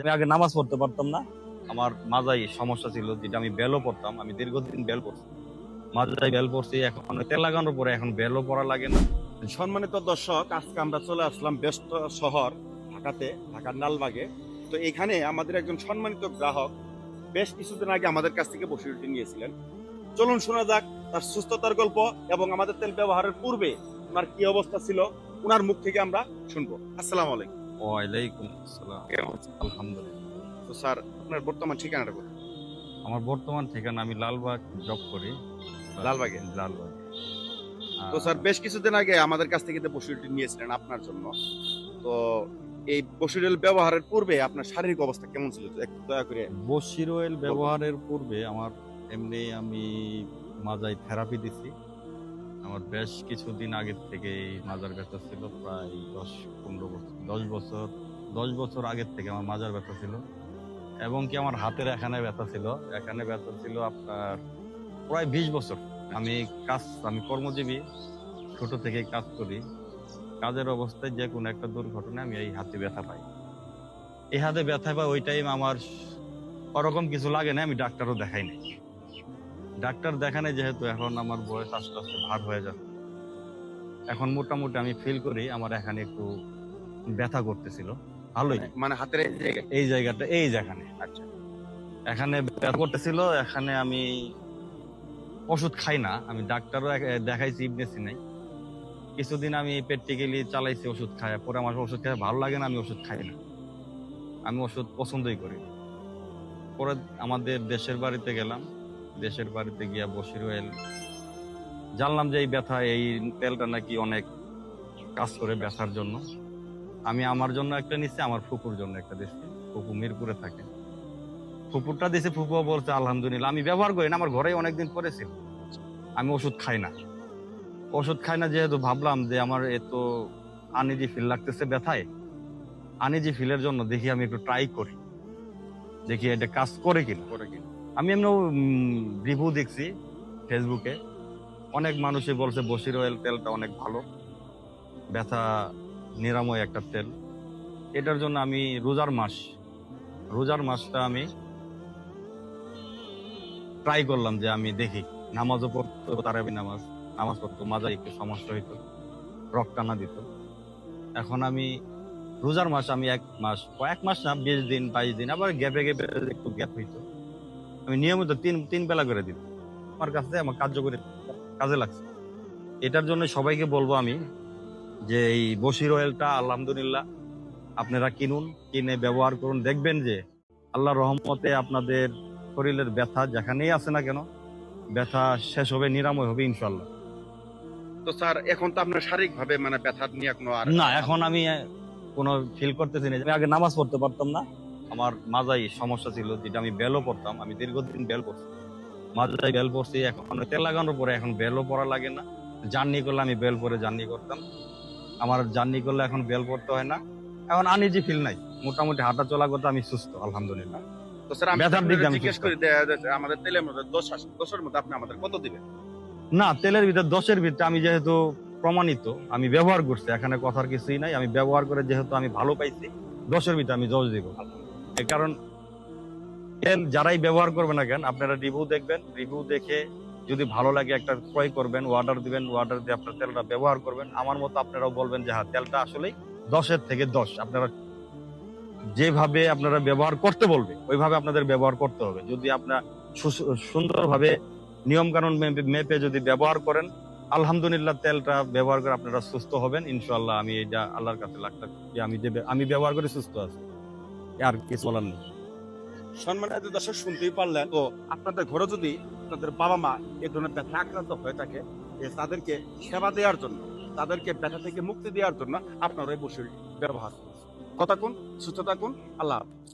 আমি আগে নামাজ পড়তে পারতাম না, আমার মাজায় সমস্যা ছিল, যেটা আমি বেলও পড়তাম, আমি দীর্ঘদিন বেল পড়ছি, মাজায় বেল পড়ছি, এখন তেল লাগানোর পরে এখন বেলও পড়া লাগে না। সম্মানিত দর্শক, আজকে আমরা চলে আসলাম ব্যস্ত শহর ঢাকাতে, ঢাকার লালবাগে। তো এখানে আমাদের একজন সম্মানিত গ্রাহক বেশ কিছুদিন আগে আমাদের কাছ থেকে বসিরটি নিয়েছিলেন। চলুন শোনা যাক তার সুস্থতার গল্প এবং আমাদের তেল ব্যবহারের পূর্বে ওনার কি অবস্থা ছিল, ওনার মুখ থেকে আমরা শুনবো। আসসালামু আলাইকুম। ওয়ালাইকুম আসসালাম। আলহামদুলিল্লাহ। তো স্যার, আপনার বর্তমান ঠিকানাটা কোথায়? আমার বর্তমান ঠিকানা, আমি লালবাগ জব করি। লালবাগে? লালবাগ। তো স্যার, বেশ কিছুদিন আগে আমাদের কাছ থেকে বসিরটি নিয়েছিলেন আপনার জন্য। তো এই বসিরল ব্যবহারের পূর্বে আপনার শারীরিক অবস্থা কেমন ছিল, একটু দয়া করে। বসির অয়েল ব্যবহারের পূর্বে আমার এমনি আমি মাজায় থেরাপি দিছি। আমার বেশ কিছুদিন আগে থেকে মাজার ব্যথা ছিল, প্রায় 10-15 বছর, 10 বছর আগের থেকে আমার মাজার ব্যথা ছিল, এবং কি আমার হাতের এখানে ব্যথা ছিল, আপনার প্রায় 20 বছর। আমি কর্মজীবী, ছোট থেকে কাজ করি। কাজের অবস্থায় যে কোনো একটা দুর্ঘটনায় আমি এই হাতে ব্যথা পাই। ওই টাইম আমার ওরকম কিছু লাগে না, আমি ডাক্তারও দেখাই নাই। ডাক্তার দেখানে যেহেতু এখন আমার বয়স আস্তে আস্তে ভার হয়ে যাচ্ছে, এখন মোটামুটি আমি ফিল করি আমার এখানে একটু ব্যথা করতেছিল ভালোই, মানে হাতের এই জায়গাটা, এই যেখানে, আচ্ছা, এখানে ব্যথা করতেছিল। এখানে আমি ওষুধ খাই না, আমি ডাক্তারও দেখাইছি, ইবনে সিনাই। কিছুদিন আমি প্র্যাকটিক্যালি চালাইছি ওষুধ খাই, পরে আমার ওষুধ খাই ভালো লাগে না, আমি ওষুধ খাই না, আমি ওষুধ পছন্দই করি। পরে আমাদের দেশের বাড়িতে গেলাম, দেশের বাড়িতে গিয়া বসির অয়েল জানলাম যে এই ব্যথা, এই তেলটা নাকি অনেক কাজ করে ব্যথার জন্য। আমি আমার জন্য একটা নিচ্ছি, আমার ফুপুর জন্য একটা দিচ্ছি। ফুপু মিরপুরে থাকে, ফুপুরটা দিছে, ফুপুও বলছে আলহামদুলিল্লাহ। আমি ব্যবহার করি না, আমার ঘরেই অনেকদিন পরেছিল। আমি ওষুধ খাই না, যেহেতু ভাবলাম যে আমার এত আনইজি ফিল লাগতেছে ব্যথায়, আনইজি ফিলের জন্য দেখি আমি একটু ট্রাই করি, দেখি এটা কাজ করে কিনা। আমি এমনি রিভিউ দেখছি ফেসবুকে, অনেক মানুষই বলছে বসির অয়েল তেলটা অনেক ভালো, ব্যথা নিরাময় একটা তেল। এটার জন্য আমি রোজার মাসটা আমি ট্রাই করলাম যে আমি দেখি, নামাজও পড়তো, তারাবি নামাজ পড়তো, মাজায় একটু সমস্যা হইতো, রক্ত টানা দিত। এখন আমি রোজার মাস, আমি এক মাস না, 20 দিন 22 দিন, আবার গ্যাপে একটু গ্যাপ হইতো, আমি নিয়মিত তিন বেলা করে দিত। আমার কাছে আমার কার্যকরী কাজে লাগছে। এটার জন্য সবাইকে বলবো আমি যে এই বসির অয়েলটা আলহামদুলিল্লাহ আপনারা কিনে ব্যবহার করুন, দেখবেন যে আল্লাহর রহমতে আপনাদের শরীরের ব্যথা যেখানেই আছে না কেন, ব্যথা শেষ হবে, নিরাময় হবে ইনশাল্লাহ। তো স্যার, এখন তো আপনার শারীরিক ভাবে মানে ব্যথা নিয়ে কোনো না, এখন আমি কোনো ফিল করতেছি না। আমি আগে নামাজ পড়তে পারতাম না, আমার মাজায় সমস্যা ছিল, যেটা আমি বেলও পড়তাম, আমি দীর্ঘদিন বেল পড়ছি, মাজায় বেল পড়ছি, এখন তেল লাগানোর পরে এখন বেলও পড়া লাগে না। জার্নি করলে আমি বেল পরে জার্নি করতাম, আমার জার্নি করলে এখন বেল পড়তে হয় না, এখন আনইজি ফিল নাই, মোটামুটি হাঁটা চলা করতে আমি সুস্থ আলহামদুলিল্লাহ। তো স্যার, আমি ব্যথার দিকে আমি জিজ্ঞেস করি, আমাদের তেলের মধ্যে 10 মধ্যে আপনি আমাদের কত দিবেন? না, তেলের ভিতর 10-এর ভিতরে আমি যেহেতু প্রমাণিত, আমি ব্যবহার করছি, এখানে কথার কিছুই নাই, আমি ব্যবহার করে যেহেতু আমি ভালো পাইছি, 10-এর ভিতরে আমি 10 দিব। কারণ তেল যারাই ব্যবহার করবে না কেন, আপনারা রিভিউ দেখবেন, রিভিউ দেখে যদি ভালো লাগে একটা ক্রয় করবেন, অর্ডার দিবেন, অর্ডার দিয়ে আপনার তেলটা ব্যবহার করবেন। আমার মতো আপনারাও বলবেন যে হ্যাঁ, তেলটা আসলেই 10-এর থেকে 10। আপনারা যেভাবে আপনারা ব্যবহার করতে বলবে ওইভাবে আপনাদের ব্যবহার করতে হবে। যদি আপনার সুন্দরভাবে নিয়ম কানুন মেপে যদি ব্যবহার করেন, আলহামদুলিল্লাহ তেলটা ব্যবহার করে আপনারা সুস্থ হবেন ইনশাআল্লাহ। আমি এটা আল্লাহর কাছে লাখ আমি ব্যবহার করে সুস্থ আছি, আর কিছু বলার নেই। সম্মানিত দর্শক, শুনতেই পারলেন। তো আপনাদের ঘরে যদি আপনাদের বাবা মা এই ধরনের ব্যথা আক্রান্ত হয়ে থাকে, তাদেরকে সেবা দেওয়ার জন্য, তাদেরকে ব্যথা থেকে মুক্তি দেওয়ার জন্য আপনারা এই বসির ব্যবহার করুন। কথা কোন, সুস্থ থাকুন, আল্লাহ হাফেজ।